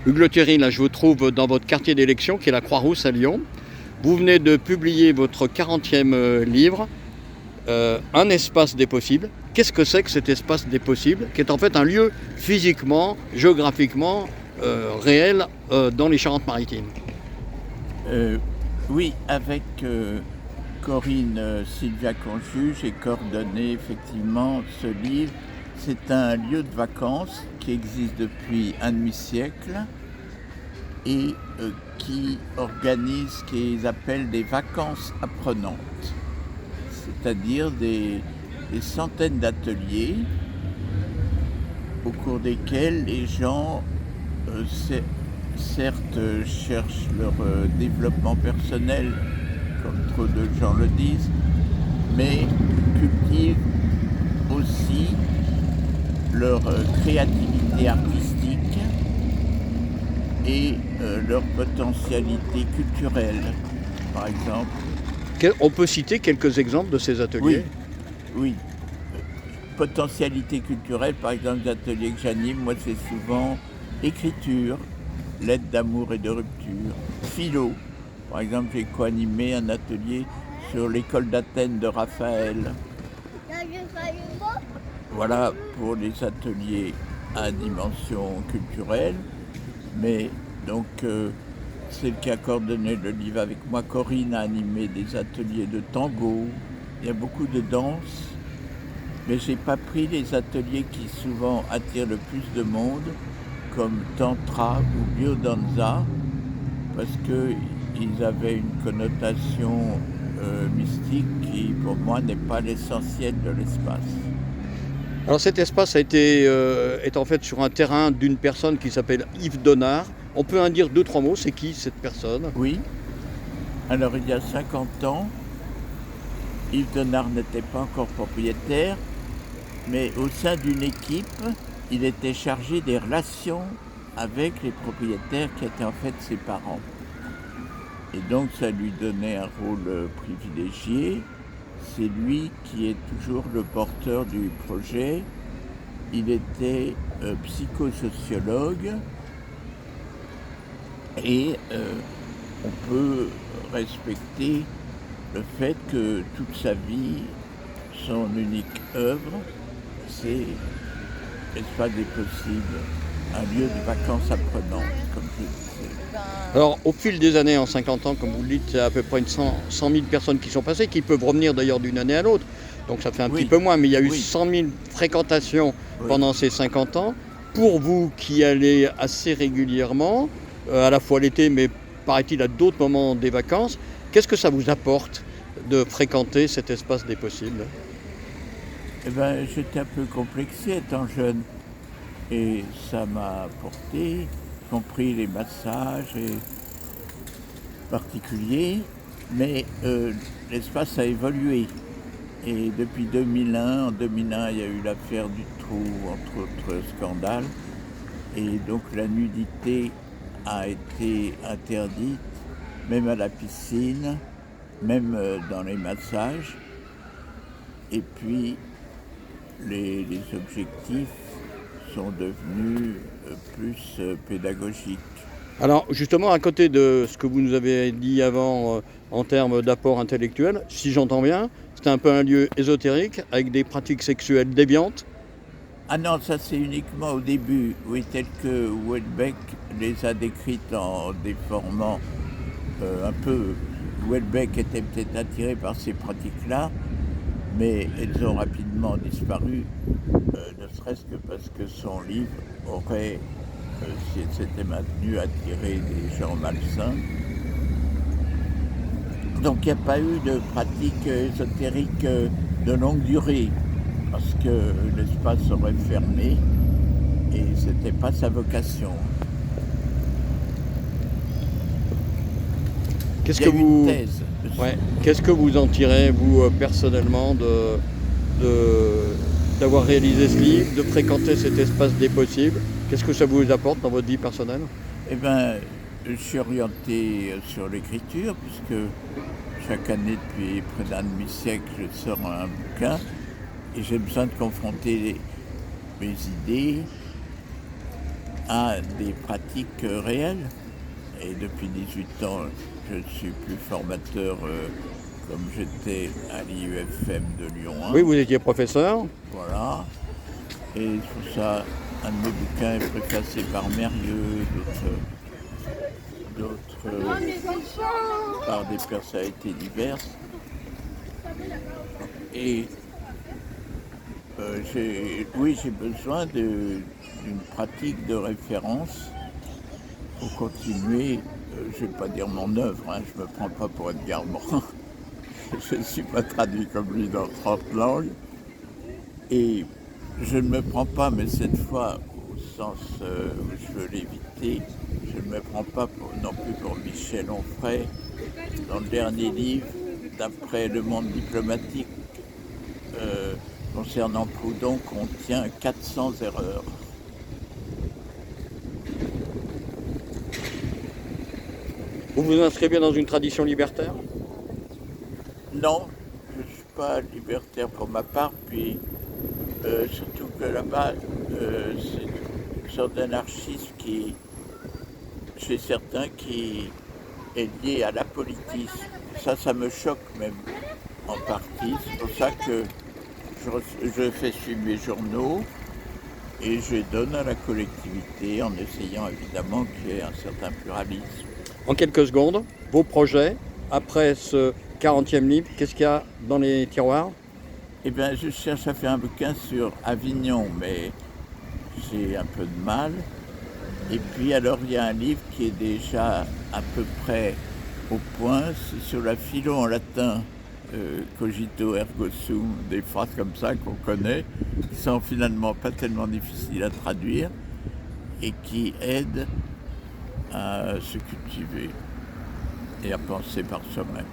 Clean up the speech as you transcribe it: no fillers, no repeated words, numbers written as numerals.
Hugues Le Thierry, là je vous trouve dans votre quartier d'élection qui est la Croix-Rousse à Lyon. Vous venez de publier votre 40e livre, Un espace des possibles. Qu'est-ce que c'est que cet espace des possibles, qui est en fait un lieu physiquement, géographiquement réel dans les Charentes-Maritimes? Oui, avec Corinne Sylvia Conju, j'ai coordonné effectivement ce livre. C'est un lieu de vacances qui existe depuis un demi-siècle et qui organise ce qu'ils appellent des vacances apprenantes, c'est-à-dire des centaines d'ateliers au cours desquels les gens certes cherchent leur développement personnel, comme trop de gens le disent, mais cultivent aussi leur créativité artistique et leur potentialité culturelle, par exemple. On peut citer quelques exemples de ces ateliers? Oui. Potentialité culturelle, par exemple, les ateliers que j'anime, moi c'est souvent écriture, lettres d'amour et de rupture, philo. Par exemple, j'ai co-animé un atelier sur l'école d'Athènes de Raphaël. Voilà pour les ateliers à dimension culturelle. Mais donc, celle qui a coordonné le livre avec moi, Corinne, a animé des ateliers de tango. Il y a beaucoup de danse. Mais j'ai pas pris les ateliers qui souvent attirent le plus de monde, comme Tantra ou Biodanza, parce qu'ils avaient une connotation mystique qui, pour moi, n'est pas l'essentiel de l'espace. Alors cet espace est en fait sur un terrain d'une personne qui s'appelle Yves Donard. On peut en dire 2-3 mots, c'est qui cette personne? Oui. Alors il y a 50 ans, Yves Donard n'était pas encore propriétaire, mais au sein d'une équipe, il était chargé des relations avec les propriétaires qui étaient en fait ses parents. Et donc ça lui donnait un rôle privilégié. C'est lui qui est toujours le porteur du projet. Il était psychosociologue et on peut respecter le fait que toute sa vie, son unique œuvre, c'est l'espace des possibles, un lieu de vacances apprenantes, comme je disais. Alors au fil des années, en 50 ans, comme vous le dites, il y a à peu près 100 000 personnes qui sont passées, qui peuvent revenir d'ailleurs d'une année à l'autre. Donc ça fait un petit peu moins, mais il y a eu 100 000 fréquentations pendant ces 50 ans. Pour vous qui allez assez régulièrement, à la fois l'été, mais paraît-il à d'autres moments des vacances, qu'est-ce que ça vous apporte de fréquenter cet espace des possibles? Eh bien, j'étais un peu complexé étant jeune et ça m'a apporté, y compris les massages particuliers, mais l'espace a évolué. Et depuis 2001, en 2001, il y a eu l'affaire du trou, entre autres scandales, et donc la nudité a été interdite, même à la piscine, même dans les massages. Et puis, les objectifs sont devenus plus pédagogiques. Alors justement, à côté de ce que vous nous avez dit avant en termes d'apport intellectuel, si j'entends bien, c'est un peu un lieu ésotérique avec des pratiques sexuelles déviantes? Ah non, ça c'est uniquement au début, oui, tel que Houellebecq les a décrites en déformant un peu. Houellebecq était peut-être attiré par ces pratiques-là, mais elles ont rapidement disparu, ne serait-ce que parce que son livre aurait, si elle s'était maintenue, attiré des gens malsains. Donc il n'y a pas eu de pratique ésotérique de longue durée, parce que l'espace aurait fermé et c'était pas sa vocation. Qu'est-ce Il y que a une vous... thèse. Ouais. Qu'est-ce que vous en tirez, vous, personnellement, d'avoir réalisé ce livre, de fréquenter cet espace des possibles? Qu'est-ce que ça vous apporte dans votre vie personnelle? Eh bien, je suis orienté sur l'écriture, puisque chaque année, depuis près d'un demi-siècle, je sors un bouquin et j'ai besoin de confronter mes idées à des pratiques réelles. Et depuis 18 ans, je ne suis plus formateur comme j'étais à l'IUFM de Lyon 1. Oui, vous étiez professeur. Voilà. Et pour ça, un de mes bouquins est préfacé par Mérieux, d'autres par des personnalités diverses. Et j'ai besoin d'une pratique de référence pour continuer, je ne vais pas dire mon œuvre, je ne me prends pas pour Edgar Morin. Je ne suis pas traduit comme lui dans 30 langues. Et je ne me prends pas, mais cette fois, au sens où je veux l'éviter, je ne me prends pas non plus pour Michel Onfray. Dans le dernier livre, d'après Le Monde diplomatique, concernant Proudhon, contient 400 erreurs. Vous vous inscrivez dans une tradition libertaire? Non, je ne suis pas libertaire pour ma part, puis surtout que là-bas, c'est une sorte d'anarchisme qui, chez certains, qui est lié à l'apolitisme. Ça me choque même en partie. C'est pour ça que je fais suivre mes journaux et je donne à la collectivité en essayant évidemment qu'il y ait un certain pluralisme. En quelques secondes, vos projets, après ce 40e livre, qu'est-ce qu'il y a dans les tiroirs? Eh bien, je cherche à faire un bouquin sur Avignon, mais j'ai un peu de mal. Et puis alors, il y a un livre qui est déjà à peu près au point, c'est sur la philo en latin, cogito ergo sum, des phrases comme ça qu'on connaît, qui sont finalement pas tellement difficiles à traduire et qui aident à se cultiver et à penser par soi-même.